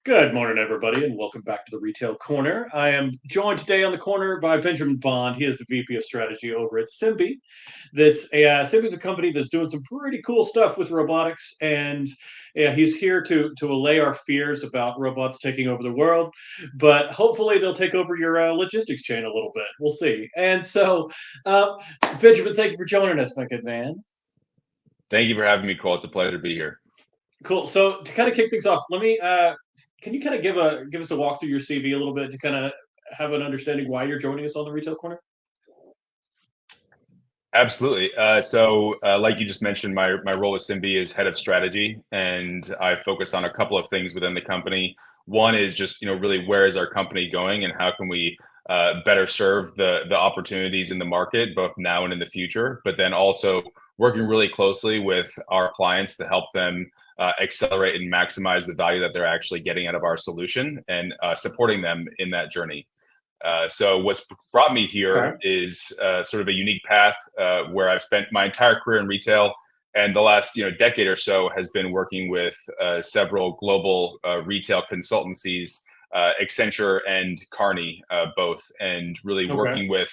Good morning, everybody, and welcome back to the Retail Corner. I am joined today on the corner by Benjamin Bond. He is the VP of Strategy over at Simbe. Simbe is a company that's doing some pretty cool stuff with robotics, and he's here to allay our fears about robots taking over the world. But hopefully, they'll take over your logistics chain a little bit. We'll see. Uh, Benjamin, thank you for joining us, my good man. Thank you for having me, Cole. It's a pleasure to be here. Cool. So to kind of kick things off, let me can you kind of give us a walk through your CV a little bit to kind of have an understanding why you're joining us on the Retail Corner? Absolutely. Like you just mentioned, my role with Simbe is head of strategy, and I focus on a couple of things within the company. One is just really where is our company going, and how can we better serve the opportunities in the market, both now and in the future. But then also working really closely with our clients to help them accelerate and maximize the value that they're actually getting out of our solution, and supporting them in that journey. So what's brought me here Okay. is sort of a unique path where I've spent my entire career in retail, and the last decade or so has been working with several global retail consultancies, Accenture and Kearney, both, and really Okay. working with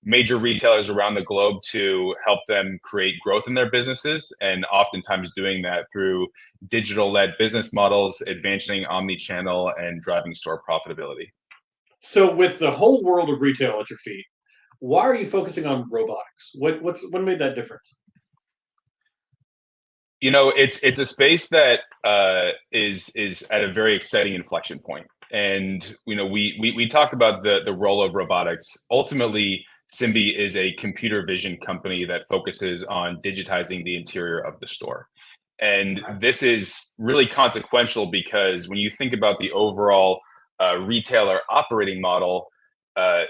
major retailers around the globe to help them create growth in their businesses, and oftentimes doing that through digital-led business models, advancing omni-channel, and driving store profitability. So with the whole world of retail at your feet, why are you focusing on robotics? What made that difference? It's a space that is at a very exciting inflection point. And we talk about the role of robotics. Ultimately, Simbe is a computer vision company that focuses on digitizing the interior of the store. And this is really consequential because when you think about the overall retailer operating model,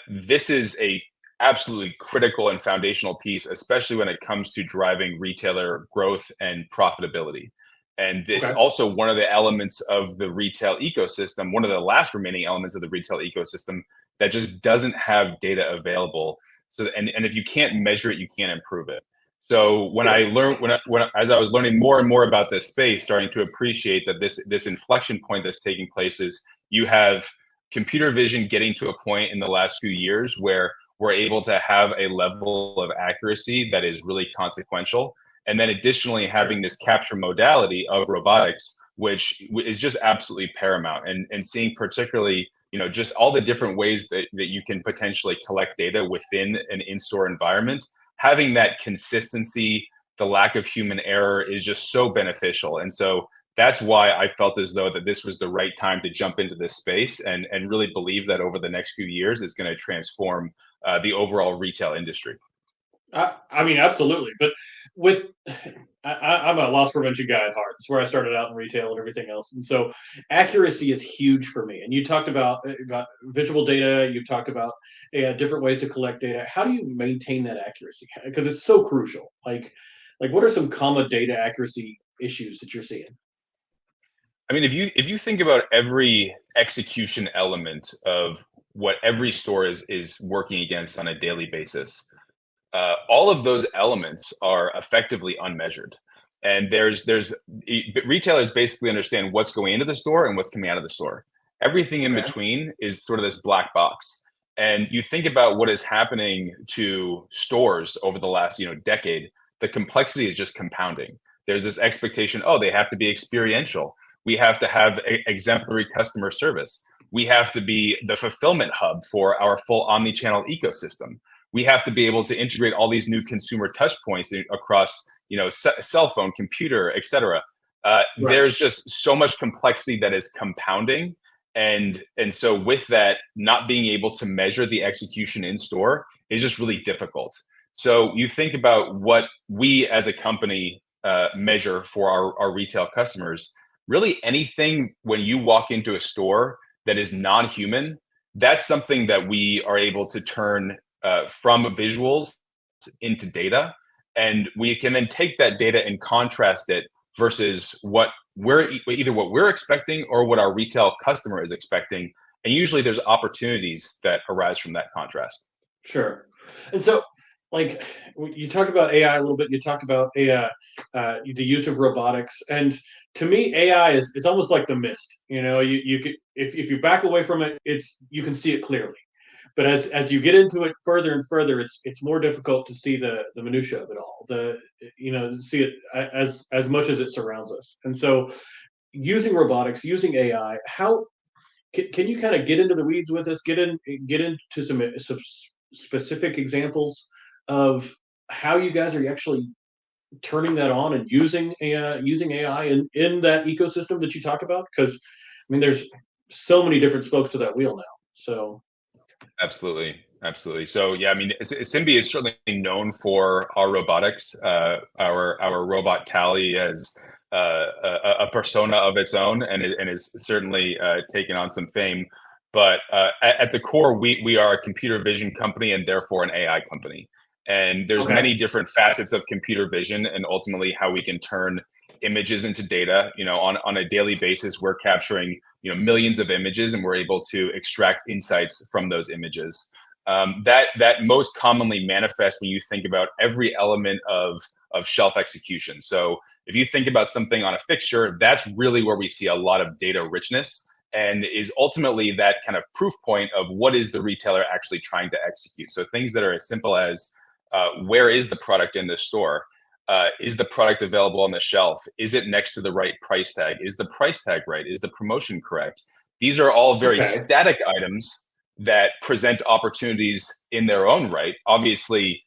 this is a absolutely critical and foundational piece, especially when it comes to driving retailer growth and profitability. And this Okay. also one of the elements of the retail ecosystem, one of the last remaining elements of the retail ecosystem that just doesn't have data available. So, and if you can't measure it, you can't improve it. So when I Sure. learned, as I was learning more and more about this space, starting to appreciate that this inflection point that's taking place is you have computer vision getting to a point in the last few years where we're able to have a level of accuracy that is really consequential. And then additionally, having Sure. this capture modality of robotics, which is just absolutely paramount. And seeing particularly, just all the different ways that you can potentially collect data within an in-store environment, having that consistency, the lack of human error is just so beneficial. And so that's why I felt as though that this was the right time to jump into this space, and really believe that over the next few years is going to transform the overall retail industry. I mean, absolutely. But with I'm a loss prevention guy at heart. That's where I started out in retail and everything else. And so accuracy is huge for me. And you talked about visual data. You talked about different ways to collect data. How do you maintain that accuracy? Because it's so crucial. Like what are some common data accuracy issues that you're seeing? I mean, if you think about every execution element of what every store is working against on a daily basis, all of those elements are effectively unmeasured. And retailers basically understand what's going into the store and what's coming out of the store. Everything in Okay. between is sort of this black box. And you think about what is happening to stores over the last decade, the complexity is just compounding. There's this expectation, oh, they have to be experiential. We have to have exemplary customer service. We have to be the fulfillment hub for our full omni-channel ecosystem. We have to be able to integrate all these new consumer touch points across cell phone, computer, etc. Right. There's just so much complexity that is compounding, and so with that, not being able to measure the execution in store is just really difficult. So you think about what we as a company measure for our retail customers. Really, anything when you walk into a store that is non-human, that's something that we are able to turn from visuals into data, and we can then take that data and contrast it versus what we're expecting or what our retail customer is expecting. And usually there's opportunities that arise from that contrast. Sure. And so, like, you talked about AI a little bit. You talked about AI, the use of robotics, and to me, AI is almost like the mist. You could, if you back away from it, you can see it clearly. But as you get into it further and further, it's more difficult to see the minutia of it all. See it as much as it surrounds us. And so, using robotics, using AI, how can you kind of get into the weeds with us? Get into some specific examples of how you guys are actually turning that on and using AI in that ecosystem that you talk about? Because I mean, there's so many different spokes to that wheel now. So Absolutely. Absolutely. So yeah, I mean, Simbe is certainly known for our robotics. Our robot Callie has a persona of its own, and is certainly taken on some fame. But at the core, we are a computer vision company and therefore an AI company. And there's okay, many different facets of computer vision, and ultimately how we can turn images into data. On a daily basis, we're capturing millions of images, and we're able to extract insights from those images. That most commonly manifests when you think about every element of shelf execution. So if you think about something on a fixture, that's really where we see a lot of data richness, and is ultimately that kind of proof point of what is the retailer actually trying to execute. So things that are as simple as where is the product in the store? Is the product available on the shelf? Is it next to the right price tag? Is the price tag right? Is the promotion correct? These are all very okay, static items that present opportunities in their own right. Obviously,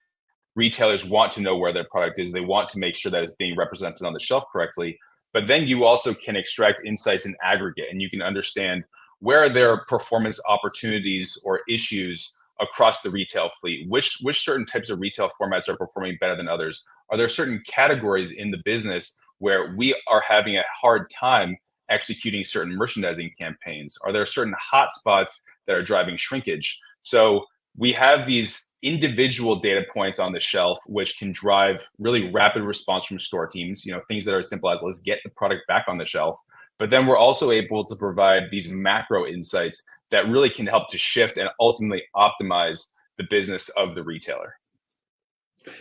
retailers want to know where their product is. They want to make sure that it's being represented on the shelf correctly. But then you also can extract insights in aggregate, and you can understand where are there performance opportunities or issues across the retail fleet. Which certain types of retail formats are performing better than others? Are there certain categories in the business where we are having a hard time executing certain merchandising campaigns? Are there certain hotspots that are driving shrinkage? So we have these individual data points on the shelf, which can drive really rapid response from store teams, things that are as simple as let's get the product back on the shelf. But then we're also able to provide these macro insights that really can help to shift and ultimately optimize the business of the retailer.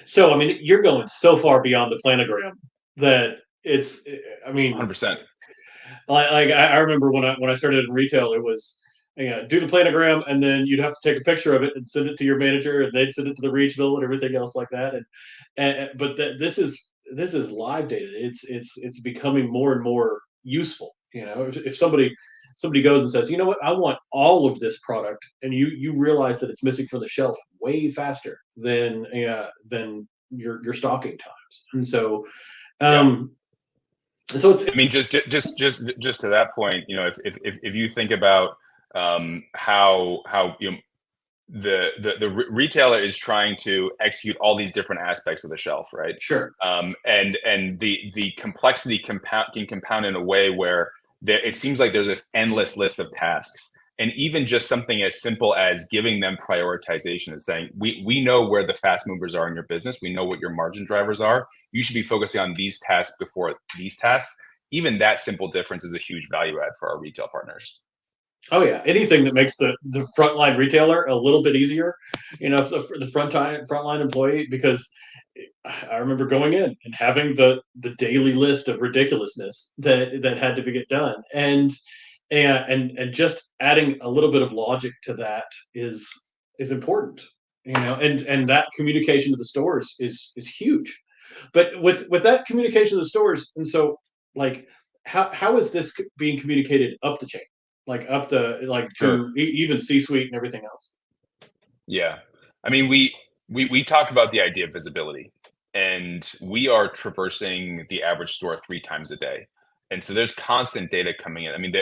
so I mean, you're going so far beyond the planogram that it's. I mean, 100%. like I remember when I started in retail, it was do the planogram, and then you'd have to take a picture of it and send it to your manager, and they'd send it to the regional and everything else like that. But this is live data. It's becoming more and more useful. If somebody goes and says, you know what, I want all of this product, and you realize that it's missing from the shelf way faster than your stocking times, and so Yeah. um, so it's I mean, just to that point, if you think about how the retailer is trying to execute all these different aspects of the shelf, right? sure. And the complexity can compound in a way where it seems like there's this endless list of tasks. And even just something as simple as giving them prioritization and saying, we know where the fast movers are in your business. We know what your margin drivers are. You should be focusing on these tasks before these tasks. Even that simple difference is a huge value add for our retail partners. Oh yeah, anything that makes the frontline retailer a little bit easier, the frontline employee, because I remember going in and having the daily list of ridiculousness that had to be get done, and just adding a little bit of logic to that is important, and that communication to the stores is huge. But with that communication to the stores, and so like how is this being communicated up the chain, like up the like Sure. to even C-suite and everything else? Yeah. I mean, we talk about the idea of visibility, and we are traversing the average store 3 times a day. And so there's constant data coming in. I mean,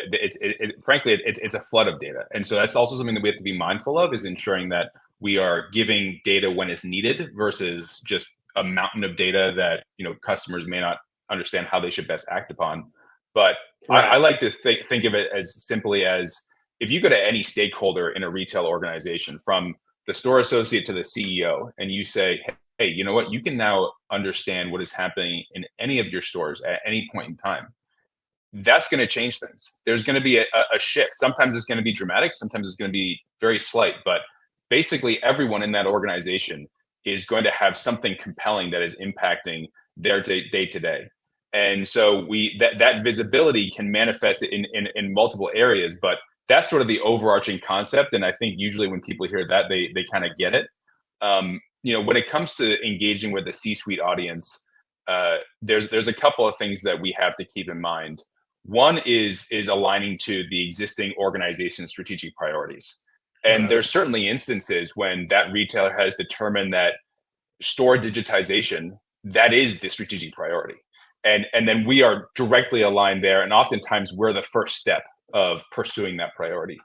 frankly, it's a flood of data. And so that's also something that we have to be mindful of, is ensuring that we are giving data when it's needed versus just a mountain of data that, customers may not understand how they should best act upon. But I Right. like to think of it as simply as, if you go to any stakeholder in a retail organization, from the store associate to the CEO, and you say, hey, you know what, you can now understand what is happening in any of your stores at any point in time. That's going to change things. There's going to be a shift. Sometimes it's going to be dramatic. Sometimes it's going to be very slight. But basically, everyone in that organization is going to have something compelling that is impacting their day to day. And so that visibility can manifest in multiple areas, but that's sort of the overarching concept. And I think usually when people hear that, they kind of get it. When it comes to engaging with the C-suite audience, there's a couple of things that we have to keep in mind. One is aligning to the existing organization's strategic priorities. And Okay. there's certainly instances when that retailer has determined that store digitization, that is the strategic priority. And then we are directly aligned there. And oftentimes we're the first step of pursuing that priority.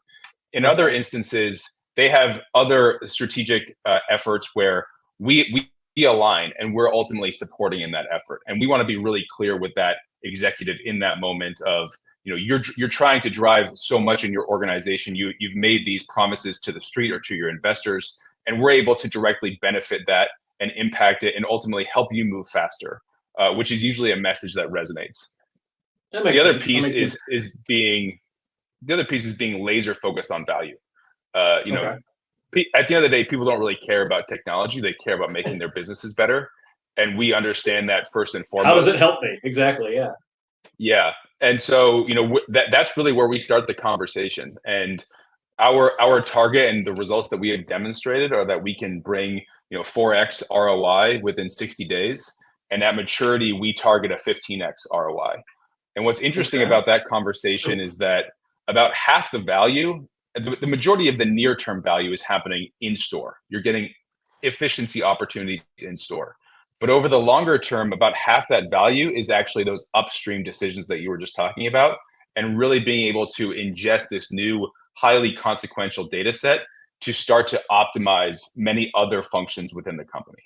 In other Okay. instances, they have other strategic efforts where we align and we're ultimately supporting in that effort. And we want to be really clear with that executive in that moment of, you're trying to drive so much in your organization. You've made these promises to the street or to your investors, and we're able to directly benefit that and impact it and ultimately help you move faster, which is usually a message that resonates. That The makes other sense. That piece makes sense. is being laser focused on value. You know, Okay. at the end of the day, people don't really care about technology; they care about making their businesses better, and we understand that first and How does it foremost. help me? Exactly. Yeah. Yeah, and so that's really where we start the conversation. And our target and the results that we have demonstrated are that we can bring 4x ROI within 60 days, and at maturity we target a 15x ROI. And what's interesting Okay. about that conversation is that about half the value, the majority of the near term value is happening in store. You're getting efficiency opportunities in store. But over the longer term, about half that value is actually those upstream decisions that you were just talking about, and really being able to ingest this new highly consequential data set to start to optimize many other functions within the company.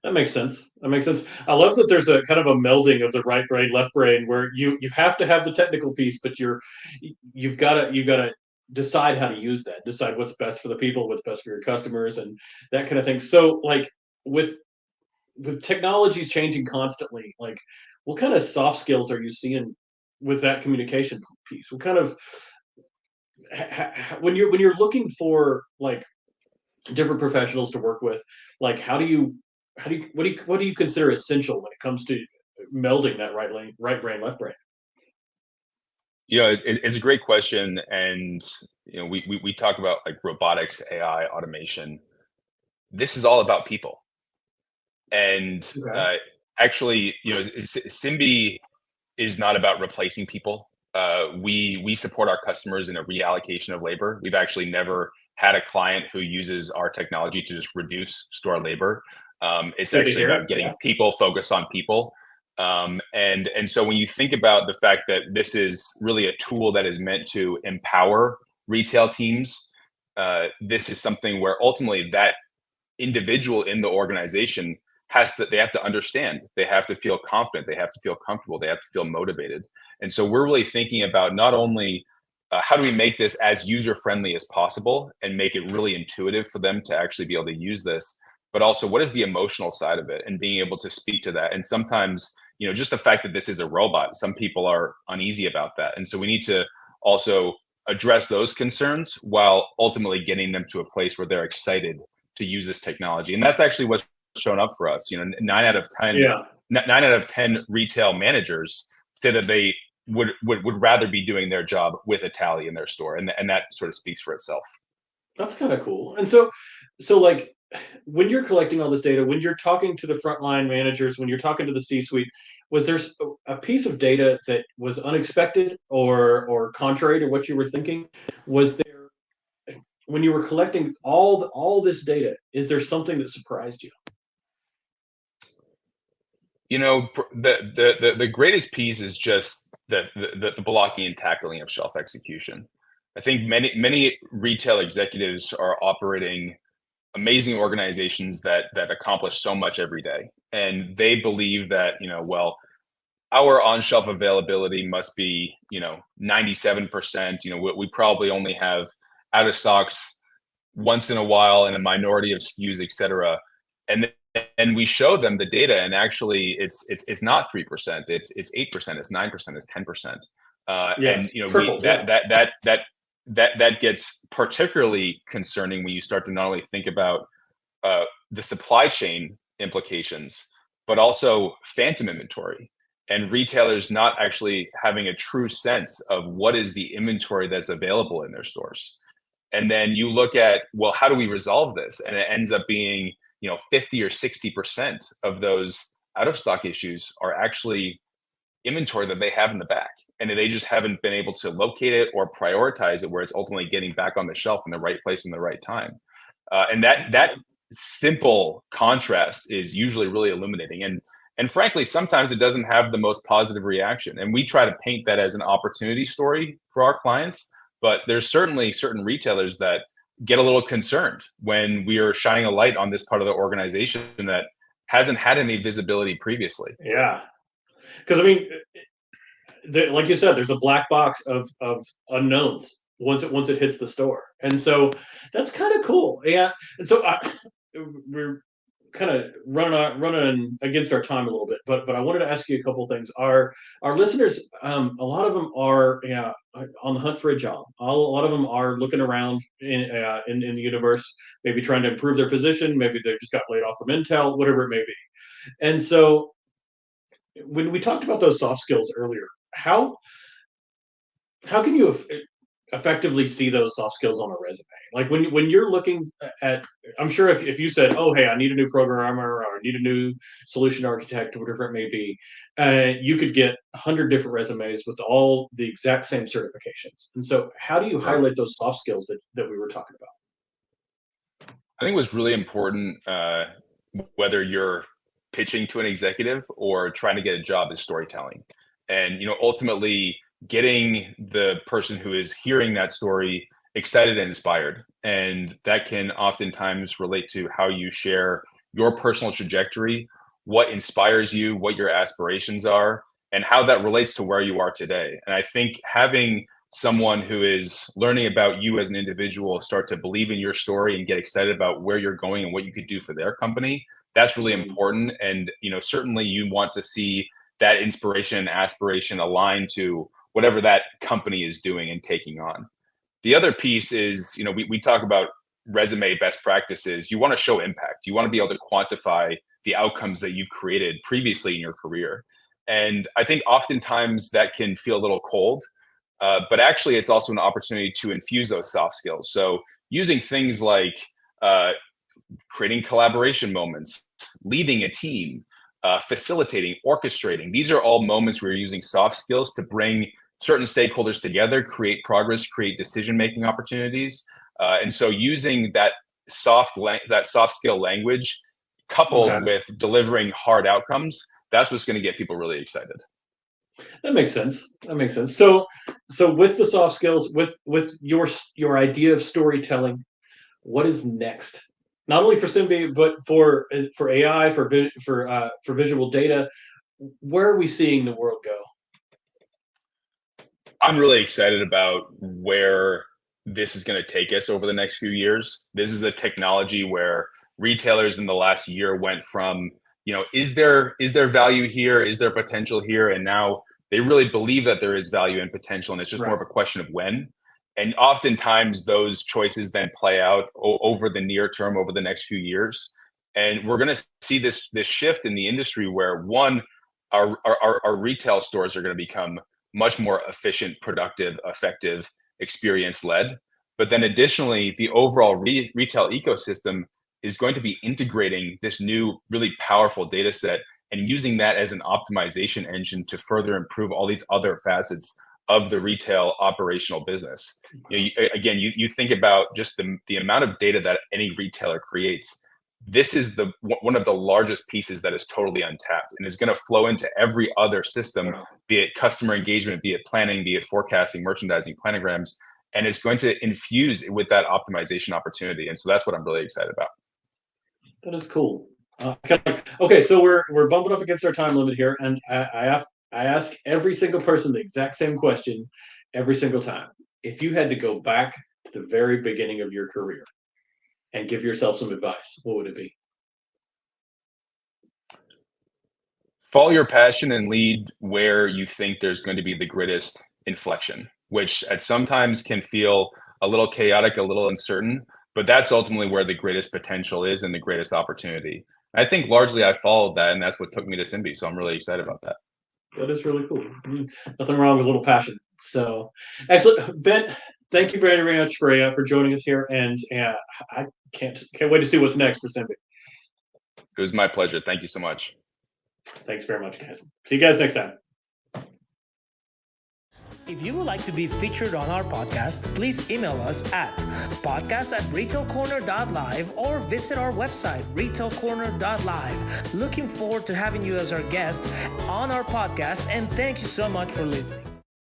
That makes sense. That makes sense. I love that there's a kind of a melding of the right brain, left brain, where you have to have the technical piece, but you've got to decide how to use that, decide what's best for the people, what's best for your customers, and that kind of thing. So, like with technologies changing constantly, like what kind of soft skills are you seeing with that communication piece? What kind of when you're looking for like different professionals to work with, like how do you what do you consider essential when it comes to melding that right brain, left brain? It's a great question, and we talk about like robotics, AI, automation. This is all about people, and Okay. actually, Simbe is not about replacing people. We support our customers in a reallocation of labor. We've actually never had a client who uses our technology to just reduce store labor. It's Good to actually hear. about Yeah. getting people focused on people. And so when you think about the fact that this is really a tool that is meant to empower retail teams, this is something where ultimately that individual in the organization they have to understand, they have to feel confident, they have to feel comfortable, they have to feel motivated. And so we're really thinking about not only how do we make this as user friendly as possible and make it really intuitive for them to actually be able to use this, but also what is the emotional side of it and being able to speak to that. And sometimes just the fact that this is a robot, some people are uneasy about that, and so we need to also address those concerns while ultimately getting them to a place where they're excited to use this technology. And that's actually what's shown up for us. 9 out of 10, Yeah. 9 out of 10 retail managers say that they would rather be doing their job with a tally in their store, and that sort of speaks for itself. That's kind of cool. And so like when you're collecting all this data, when you're talking to the frontline managers, when you're talking to the C-suite, was there a piece of data that was unexpected or contrary to what you were thinking? Was there when you were collecting all this data, is there something that surprised you? The greatest piece is just the blocking and tackling of shelf execution. I think many retail executives are operating amazing organizations that accomplish so much every day, and they believe that well, our on-shelf availability must be 97%. We probably only have out of stocks once in a while in a minority of SKUs, et cetera. And we show them the data, and actually it's not 3%, it's 8%, it's 9%, it's 10%. And Yes, we tripled. Yeah. that gets particularly concerning when you start to not only think about the supply chain implications, but also phantom inventory. and retailers not actually having a true sense of what is the inventory that's available in their stores. And then you look at, well, how do we resolve this? And it ends up being, 50 or 60% of those out of stock issues are actually inventory that they have in the back. And they just haven't been able to locate it or prioritize it where it's ultimately getting back on the shelf in the right place in the right time. And that simple contrast is usually really illuminating. And frankly, sometimes it doesn't have the most positive reaction. And we try to paint that as an opportunity story for our clients. But there's certainly certain retailers that get a little concerned when we are shining a light on this part of the organization that hasn't had any visibility previously. Yeah, because I mean, like you said, there's a black box of unknowns once it hits the store, and so that's kind of cool. Yeah, and so we're kind of running against our time a little bit, but I wanted to ask you a couple of things. Our listeners, a lot of them are on the hunt for a job. A lot of them are looking around in the universe, maybe trying to improve their position. Maybe they just got laid off from Intel, whatever it may be. And so when we talked about those soft skills earlier, how how can you effectively see those soft skills on a resume? Like when you're looking at, I'm sure if you said, "Oh, hey, I need a new programmer or I need a new solution architect," or whatever it may be, you could get 100 different resumes with all the exact same certifications. And so, how do you Sure. highlight those soft skills that we were talking about? I think what's really important, whether you're pitching to an executive or trying to get a job, is storytelling. And ultimately getting the person who is hearing that story excited and inspired. And that can oftentimes relate to how you share your personal trajectory, what inspires you, what your aspirations are, and how that relates to where you are today. And I think having someone who is learning about you as an individual start to believe in your story and get excited about where you're going and what you could do for their company, that's really Mhm. important. And certainly you want to see that inspiration and aspiration aligned to whatever that company is doing and taking on. The other piece is, we talk about resume best practices. You want to show impact. You want to be able to quantify the outcomes that you've created previously in your career. And I think oftentimes that can feel a little cold, but actually it's also an opportunity to infuse those soft skills. So using things like uh, creating collaboration moments, leading a team, facilitating, orchestrating. These are all moments where you're using soft skills to bring certain stakeholders together, create progress, create decision-making opportunities. And so using that that soft skill language coupled Okay, with delivering hard outcomes, that's what's going to get people really excited. that makes sense. That makes sense. So with the soft skills, with your idea of storytelling, what is next? Not only for Simbe, but for AI, for visual data. Where are we seeing the world go? I'm really excited about where this is going to take us over the next few years. This is a technology where retailers in the last year went from, is there value here? Is there potential here? And now they really believe that there is value and potential, and it's just more Right. of a question of when. And oftentimes those choices then play out over the near term, over the next few years. And we're going to see this shift in the industry where one, our retail stores are going to become much more efficient, productive, effective, experience led. But then additionally, the overall retail ecosystem is going to be integrating this new, really powerful data set and using that as an optimization engine to further improve all these other facets of the retail operational business. Again, you think about just the amount of data that any retailer creates. This is one of the largest pieces that is totally untapped and is going to flow into every other system, Wow. be it customer engagement, be it planning, be it forecasting, merchandising, planograms, and it's going to infuse with that optimization opportunity. And so that's what I'm really excited about. That is cool. Okay, so we're bumping up against our time limit here, and I ask every single person the exact same question every single time. If you had to go back to the very beginning of your career and give yourself some advice, what would it be? Follow your passion and lead where you think there's going to be the greatest inflection, which at sometimes can feel a little chaotic, a little uncertain, but that's ultimately where the greatest potential is and the greatest opportunity. I think largely I followed that, and that's what took me to Simbe. So I'm really excited about that. That is really cool. Nothing wrong with a little passion. So excellent, Ben. Thank you very, very much for joining us here, and I can't wait to see what's next for Simbe. It was my pleasure. Thank you so much. Thanks very much, guys. See you guys next time. If you would like to be featured on our podcast, please email us at podcast@retailcorner.live or visit our website, retailcorner.live. Looking forward to having you as our guest on our podcast, and thank you so much for listening.